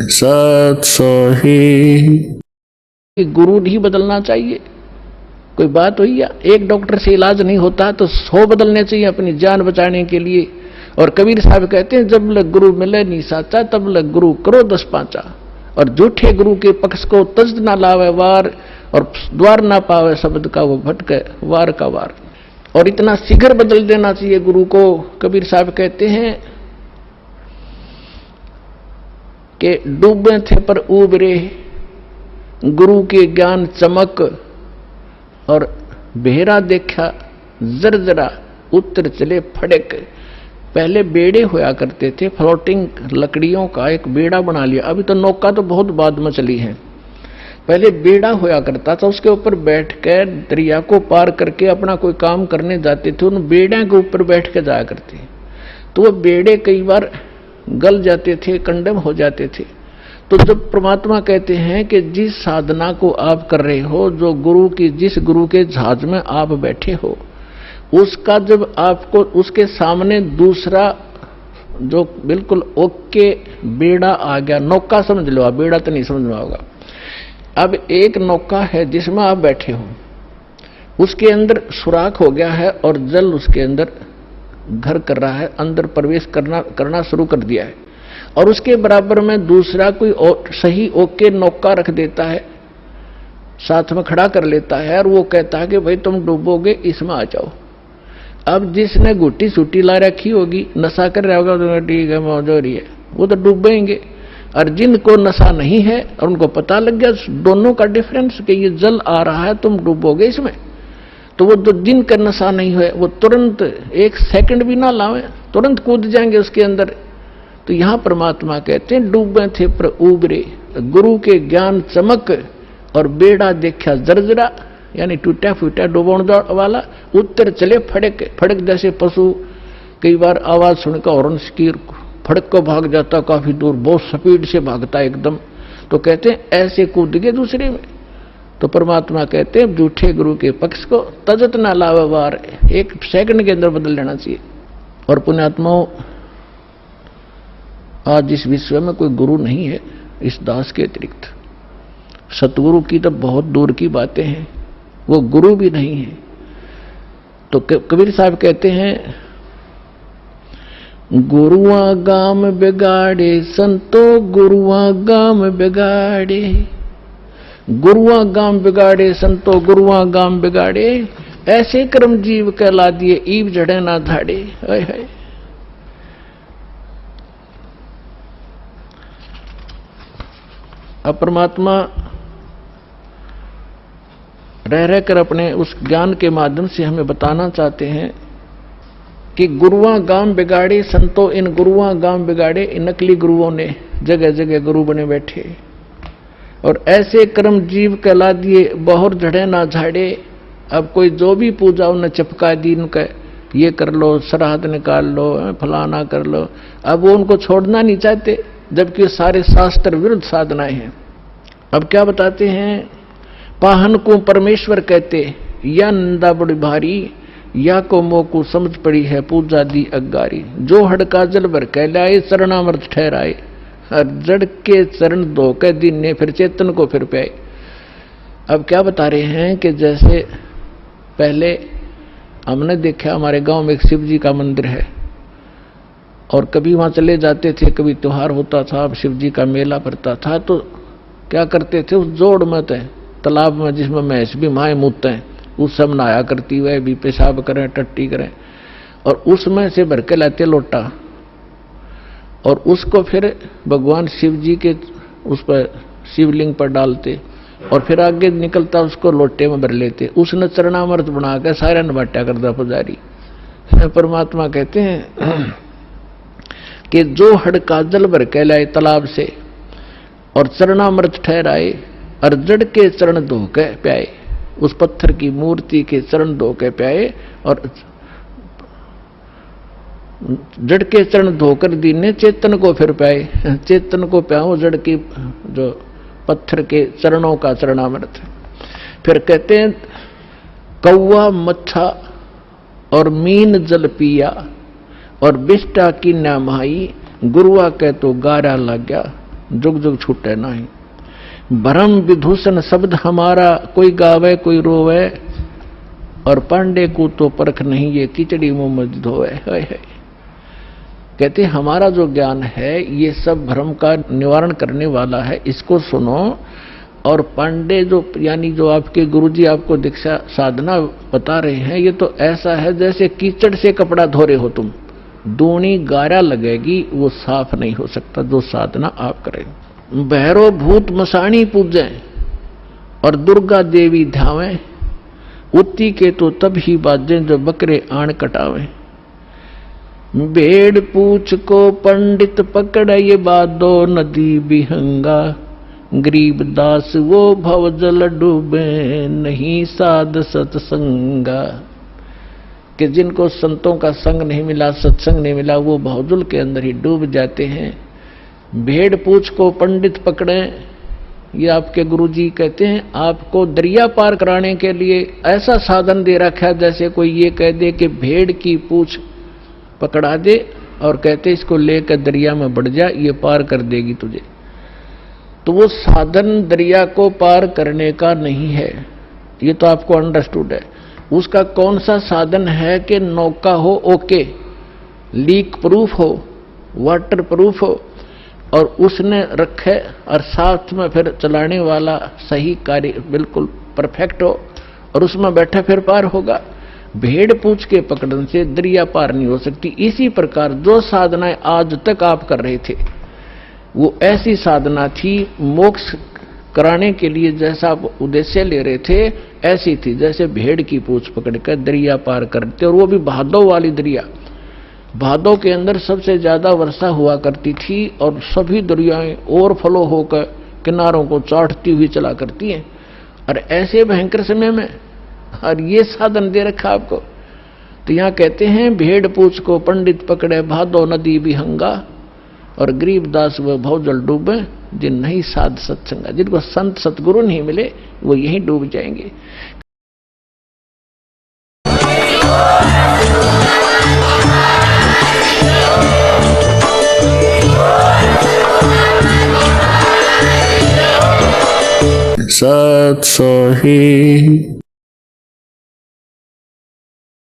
सत सोही। गुरु नहीं बदलना चाहिए, कोई बात हुई या? एक डॉक्टर से इलाज नहीं होता तो 100 बदलने चाहिए अपनी जान बचाने के लिए। और कबीर साहब कहते हैं जब लग गुरु मिले नहीं साचा, तब लग गुरु करो 10 पांचा। और झूठे गुरु के पक्ष को तज ना लावे वार, और द्वार ना पावे शब्द का वो भटके वार का वार। और इतना शीघ्र बदल देना चाहिए गुरु को। कबीर साहब कहते हैं कि डूबे थे पर उबरे, गुरु के ज्ञान चमक, और बेहरा देखा जरजरा, उत्तर चले फड़क। पहले बेड़े होया करते थे, फ्लोटिंग लकड़ियों का एक बेड़ा बना लिया। अभी तो नौका तो बहुत बाद में चली है। पहले बेड़ा होया करता था, उसके ऊपर बैठकर दरिया को पार करके अपना कोई काम करने जाते थे। उन बेड़े के ऊपर बैठ के जाया करते, तो वो बेड़े कई बार गल जाते थे, कंडम हो जाते थे। तो जब परमात्मा कहते हैं कि जिस साधना को आप कर रहे हो, जो गुरु की, जिस गुरु के जहाज में आप बैठे हो, उसका जब आपको उसके सामने दूसरा जो बिल्कुल ओके बेड़ा आ गया, नौका समझ लो आप, बेड़ा तो नहीं समझ में होगा। अब एक नौका है जिसमें आप बैठे हो, उसके अंदर सुराख हो गया है और जल उसके अंदर घर कर रहा है, अंदर प्रवेश करना शुरू कर दिया है। और उसके बराबर में दूसरा कोई सही ओके नौका रख देता है, साथ में खड़ा कर लेता है, और वो कहता है कि भाई तुम डूबोगे, इसमें आ जाओ। अब जिसने गुट्टी सूटी ला रखी होगी, नशा कर रहा होगा, तो ठीक है मौज हो रही है, वो तो डूबेंगे। और जिनको नशा नहीं है और उनको पता लग गया दोनों का डिफरेंस कि ये जल आ रहा है, तुम डूबोगे इसमें, तो वो जो जिनका नशा नहीं हुआ वो तुरंत 1 सेकंड भी ना लावे, तुरंत कूद जाएंगे उसके अंदर। तो यहां परमात्मा कहते हैं डूबे थे पर उबरे, गुरु के ज्ञान चमक, और बेड़ा देखा जर्जरा, यानी टूटा फूटा डूबोण वाला, उत्तर चले फड़क। फड़क जैसे पशु कई बार आवाज सुनकर हॉर्न की फड़क को भाग जाता, काफी दूर बहुत स्पीड से भागता एकदम, तो कहते हैं ऐसे कूद गए दूसरे में। तो परमात्मा कहते हैं झूठे गुरु के पक्ष को तजत ना लावे वार, 1 सेकंड के अंदर बदल लेना चाहिए। और पुण्यात्माओं, आज इस विश्व में कोई गुरु नहीं है इस दास के अतिरिक्त। सतगुरु की तो बहुत दूर की बातें हैं, वो गुरु भी नहीं है। तो कबीर साहब कहते हैं गुरुआ गाम बिगाड़े संतो, गुरुआ गाम बिगाड़े, गुरुआ गाम बिगाड़े संतो, गुरुआ गाम बिगाड़े, ऐसे कर्म जीव कहला दिए ईब जड़े ना धाड़े। हाय हाय। अब परमात्मा रह रहकर अपने उस ज्ञान के माध्यम से हमें बताना चाहते हैं कि गुरुआ गाम बिगाड़े संतो, इन गुरुआ गाम बिगाड़े, इन नकली गुरुओं ने जगह जगह गुरु बने बैठे, और ऐसे कर्म जीव कहला दिए बहुर झड़े ना झाड़े। अब कोई जो भी पूजा उन्हें चपका दी, उनका ये कर लो, श्राद्ध निकाल लो, फलाना कर लो, अब वो उनको छोड़ना नहीं चाहते, जबकि सारे शास्त्र विरुद्ध साधनाएं हैं। अब क्या बताते हैं, पाहन को परमेश्वर कहते, या निंदा बड़ी भारी, या को मोह को समझ पड़ी है पूजा दी अगारी। जो हड़का जल भर कहलाए, चरणामृत ठहराए, और जड़ के चरण धो के दिन ने फिर चेतन को फिर पाए। अब क्या बता रहे हैं कि जैसे पहले हमने देखा हमारे गांव में एक शिव जी का मंदिर है, और कभी वहां चले जाते थे, कभी त्योहार होता था, शिव जी का मेला पड़ता था, तो क्या करते थे, उस जोड़ में तालाब में जिसमें भैंस भी माए मूतते हैं, उस सब नहाया करती हुए भी पेशाब करें, टट्टी करें, और उसमें से भर के लाते लोटा, और उसको फिर भगवान शिव जी के उस पर शिवलिंग पर डालते, और फिर आगे निकलता उसको लोटे में भर लेते। उसने चरणामृत बनाकर सारा नबाटा करता पुजारी। परमात्मा कहते हैं कि जो हड़का जल भर के लाए तालाब से, और चरणामृत ठहराए, और जड़ के चरण धो के प्याए, उस पत्थर की मूर्ति के चरण धो के प्याए, और जड़ के चरण धोकर दीने चेतन को फिर पाए। चेतन को प्याओ जड़ की जो पत्थर के चरणों का चरणामृत। फिर कहते हैं कौवा मच्छा और मीन जल पिया, और बिष्टा की नामाई, गुरुआ के तो गारा लग गया। जुग जुग छूटे नहीं। भरम विभूषण शब्द हमारा, कोई गावे कोई रोवे, और पांडे को तो परख नहीं ये किचड़ी मुंह में धोवे। कहते हमारा जो ज्ञान है ये सब भ्रम का निवारण करने वाला है, इसको सुनो। और पांडे जो यानी जो आपके गुरुजी आपको दीक्षा साधना बता रहे हैं, ये तो ऐसा है जैसे कीचड़ से कपड़ा धो रहे हो तुम, दूनी गारा लगेगी, वो साफ नहीं हो सकता जो साधना आप करें। भैरो भूत मसाणी पूजें और दुर्गा देवी ध्यावें, उत्ती के तो तब ही बाजें जो बकरे आण कटावें। भेड़ पूछ को पंडित पकड़े ये बादो नदी बिहंगा, गरीब दास वो भव जल डूबे नहीं साध सत्संगा। कि जिनको संतों का संग नहीं मिला, सत्संग नहीं मिला, वो भवजुल के अंदर ही डूब जाते हैं। भेड़ पूछ को पंडित पकड़े, ये आपके गुरुजी कहते हैं आपको दरिया पार कराने के लिए ऐसा साधन दे रखा है जैसे कोई ये कह दे कि भेड़ की पूछ पकड़ा दे और कहते इसको लेकर दरिया में बढ़ जा, ये पार कर देगी तुझे। तो वो साधन दरिया को पार करने का नहीं है, ये तो आपको अंडरस्टूड है। उसका कौन सा साधन है कि नौका हो ओके, लीक प्रूफ हो, वाटर प्रूफ हो, और उसने रखे और साथ में फिर चलाने वाला सही कार्य बिल्कुल परफेक्ट हो, और उसमें बैठा फिर पार होगा। भेड़ पूछ के पकड़ने से दरिया पार नहीं हो सकती। इसी प्रकार जो साधनाएं आज तक आप कर रहे थे वो ऐसी साधना थी, मोक्ष कराने के लिए जैसा आप उद्देश्य ले रहे थे ऐसी थी जैसे भेड़ की पूछ पकड़कर दरिया पार करते, और वो भी भादों वाली दरिया। भादों के अंदर सबसे ज्यादा वर्षा हुआ करती थी और सभी दरियाएं ओवरफ्लो होकर किनारों को चाटती हुई चला करती हैं। और ऐसे भयंकर समय में और ये साधन दे रखा आपको। तो यहाँ कहते हैं भेड़ पूछ को पंडित पकड़े भादो नदी बिहंगा, और गरीब दास वह भवजल डूबे जिन नहीं साध सत्संगा। जिनको संत सतगुरु नहीं मिले वो यहीं डूब जाएंगे। सत सोही।